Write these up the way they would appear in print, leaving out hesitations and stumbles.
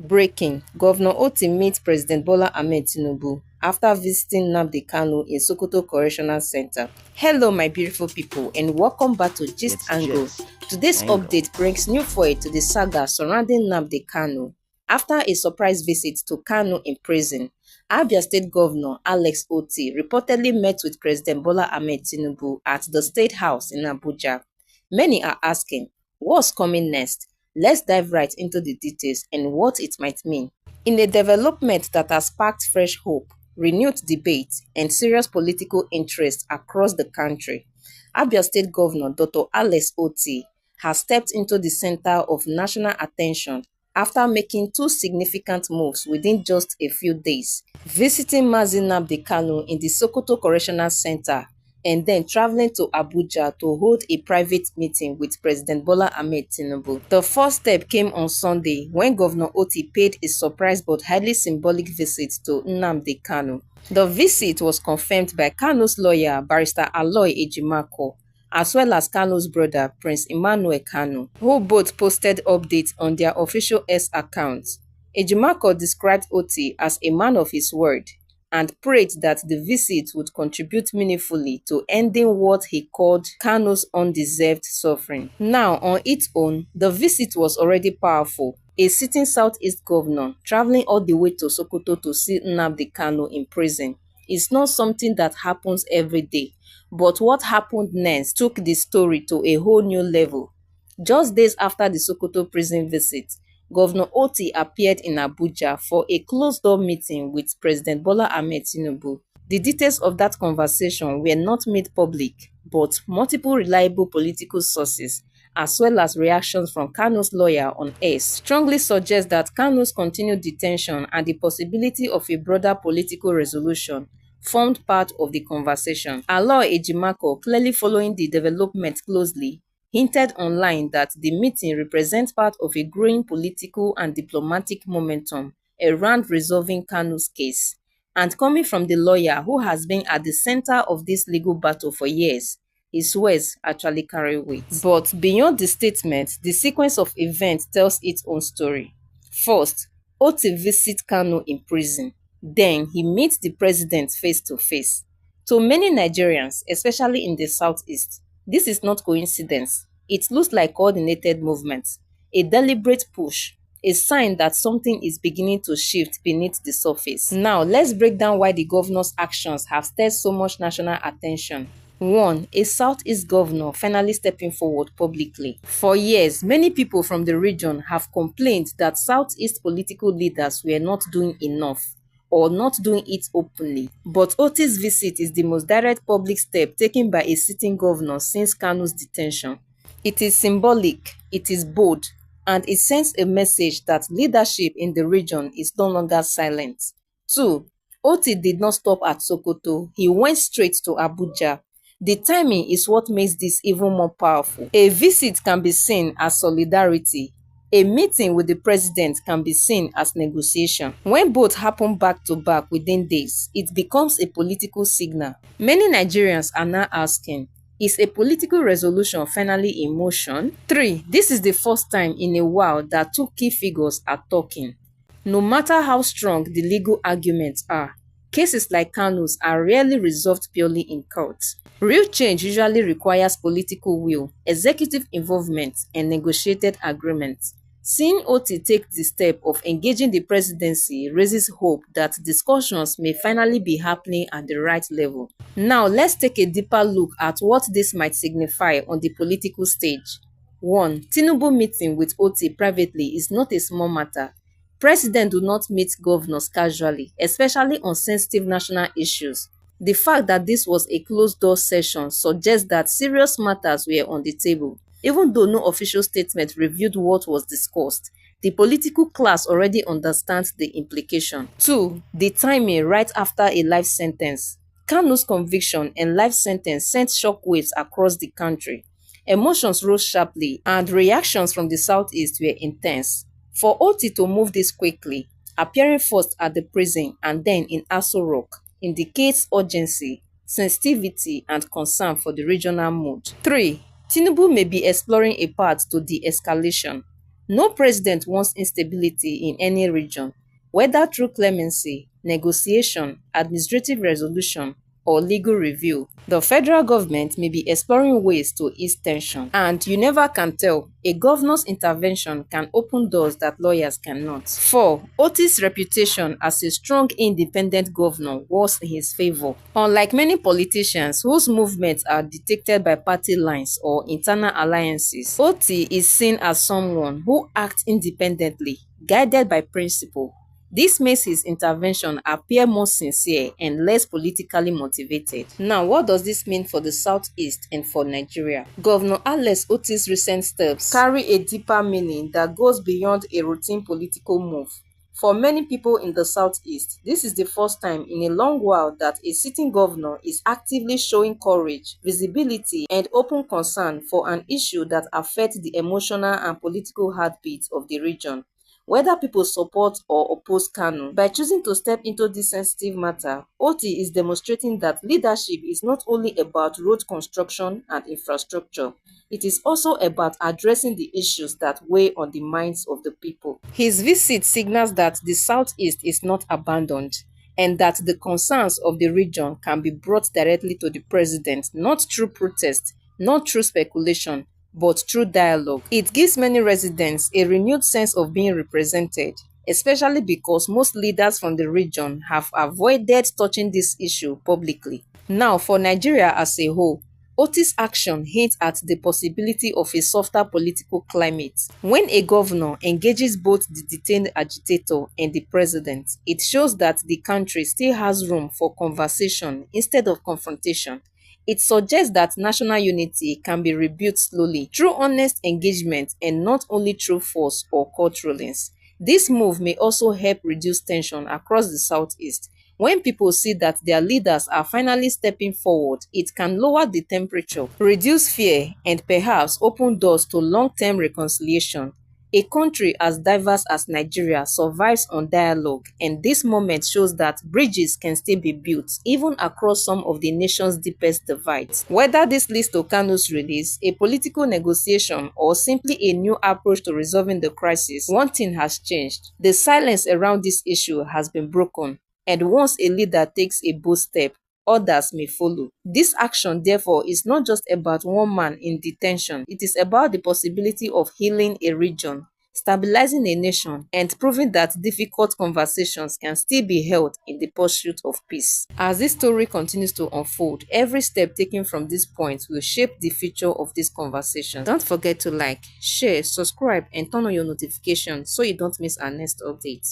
Breaking: Governor Otti meets President Bola Ahmed Tinubu after visiting Nnamdi Kanu in Sokoto Correctional Centre. Hello my beautiful people and welcome back to Gist Angle. Today's update brings new foil to the saga surrounding Nnamdi Kanu. After a surprise visit to Kanu in prison, Abia State Governor Otti reportedly met with President Bola Ahmed Tinubu at the State House in Abuja. Many are asking, what's coming next? Let's dive right into the details and what it might mean. In a development that has sparked fresh hope, renewed debate, and serious political interest across the country, Abia State Governor Dr. Otti has stepped into the center of national attention after making two significant moves within just a few days, visiting Nnamdi Kanu in the Sokoto Correctional Centre and then traveling to Abuja to hold a private meeting with President Bola Ahmed Tinubu. The first step came on Sunday when Governor Otti paid a surprise but highly symbolic visit to Nnamdi Kanu. The visit was confirmed by Kanu's lawyer, Barrister Aloy Ejimako, as well as Kanu's brother, Prince Emmanuel Kanu, who both posted updates on their official X accounts. Ejimako described Otti as a man of his word and prayed that the visit would contribute meaningfully to ending what he called Kanu's undeserved suffering. Now, on its own, the visit was already powerful. A sitting Southeast governor traveling all the way to Sokoto to see Nnamdi Kanu in prison is not something that happens every day. But what happened next took the story to a whole new level. Just days after the Sokoto prison visit, Governor Otti appeared in Abuja for a closed-door meeting with President Bola Ahmed Tinubu. The details of that conversation were not made public, but multiple reliable political sources, as well as reactions from Kanu's lawyer on X, strongly suggest that Kanu's continued detention and the possibility of a broader political resolution formed part of the conversation. Aloy Ejimako, clearly following the development closely, hinted online that the meeting represents part of a growing political and diplomatic momentum around resolving Kanu's case. And coming from the lawyer who has been at the center of this legal battle for years, his words actually carry weight. But beyond the statement, the sequence of events tells its own story. First, Otti visits Kanu in prison. Then he meets the president face to face. To many Nigerians, especially in the southeast, this is not coincidence. It looks like coordinated movement, a deliberate push, a sign that something is beginning to shift beneath the surface. Now, let's break down why the governor's actions have stirred so much national attention. 1. A Southeast governor finally stepping forward publicly. For years, many people from the region have complained that Southeast political leaders were not doing enough, or not doing it openly. But Otti's visit is the most direct public step taken by a sitting governor since Kanu's detention. It is symbolic, it is bold, and it sends a message that leadership in the region is no longer silent. 2. Otti did not stop at Sokoto, he went straight to Abuja. The timing is what makes this even more powerful. A visit can be seen as solidarity. A meeting with the president can be seen as negotiation. When both happen back to back within days, it becomes a political signal. Many Nigerians are now asking, is a political resolution finally in motion? 3. This is the first time in a while that two key figures are talking. No matter how strong the legal arguments are, cases like Kanu's are rarely resolved purely in court. Real change usually requires political will, executive involvement, and negotiated agreements. Seeing Otti take the step of engaging the presidency raises hope that discussions may finally be happening at the right level. Now, let's take a deeper look at what this might signify on the political stage. 1. Tinubu meeting with Otti privately is not a small matter. Presidents do not meet governors casually, especially on sensitive national issues. The fact that this was a closed-door session suggests that serious matters were on the table. Even though no official statement revealed what was discussed, the political class already understands the implication. 2. The timing right after a life sentence. Kanu's conviction and life sentence sent shockwaves across the country. Emotions rose sharply and reactions from the southeast were intense. For Otti to move this quickly, appearing first at the prison and then in Aso Rock, indicates urgency, sensitivity, and concern for the regional mood. 3. Tinubu may be exploring a path to de-escalation. No president wants instability in any region, whether through clemency, negotiation, administrative resolution, or legal review. The federal government may be exploring ways to ease tension, and you never can tell. A governor's intervention can open doors that lawyers cannot. 4. Otti's reputation as a strong, independent governor was in his favor. Unlike many politicians whose movements are dictated by party lines or internal alliances, Otti is seen as someone who acts independently, guided by principle. This makes his intervention appear more sincere and less politically motivated. Now, what does this mean for the Southeast and for Nigeria? Governor Alex Otti's recent steps carry a deeper meaning that goes beyond a routine political move. For many people in the Southeast, this is the first time in a long while that a sitting governor is actively showing courage, visibility, and open concern for an issue that affects the emotional and political heartbeat of the region. Whether people support or oppose Kanu, by choosing to step into this sensitive matter, Otti is demonstrating that leadership is not only about road construction and infrastructure, it is also about addressing the issues that weigh on the minds of the people. His visit signals that the Southeast is not abandoned, and that the concerns of the region can be brought directly to the president, not through protest, not through speculation, but through dialogue. It gives many residents a renewed sense of being represented, especially because most leaders from the region have avoided touching this issue publicly. Now, for Nigeria as a whole, Otti's action hints at the possibility of a softer political climate. When a governor engages both the detained agitator and the president, it shows that the country still has room for conversation instead of confrontation. It suggests that national unity can be rebuilt slowly through honest engagement and not only through force or court rulings. This move may also help reduce tension across the Southeast. When people see that their leaders are finally stepping forward, it can lower the temperature, reduce fear, and perhaps open doors to long-term reconciliation. A country as diverse as Nigeria survives on dialogue, and this moment shows that bridges can still be built, even across some of the nation's deepest divides. Whether this leads to Kanu's release, a political negotiation, or simply a new approach to resolving the crisis, one thing has changed. The silence around this issue has been broken, and once a leader takes a bold step, others may follow. This action, therefore, is not just about one man in detention. It is about the possibility of healing a region, stabilizing a nation, and proving that difficult conversations can still be held in the pursuit of peace. As this story continues to unfold, every step taken from this point will shape the future of this conversation. Don't forget to like, share, subscribe, and turn on your notifications so you don't miss our next update.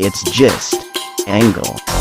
It's just Angle.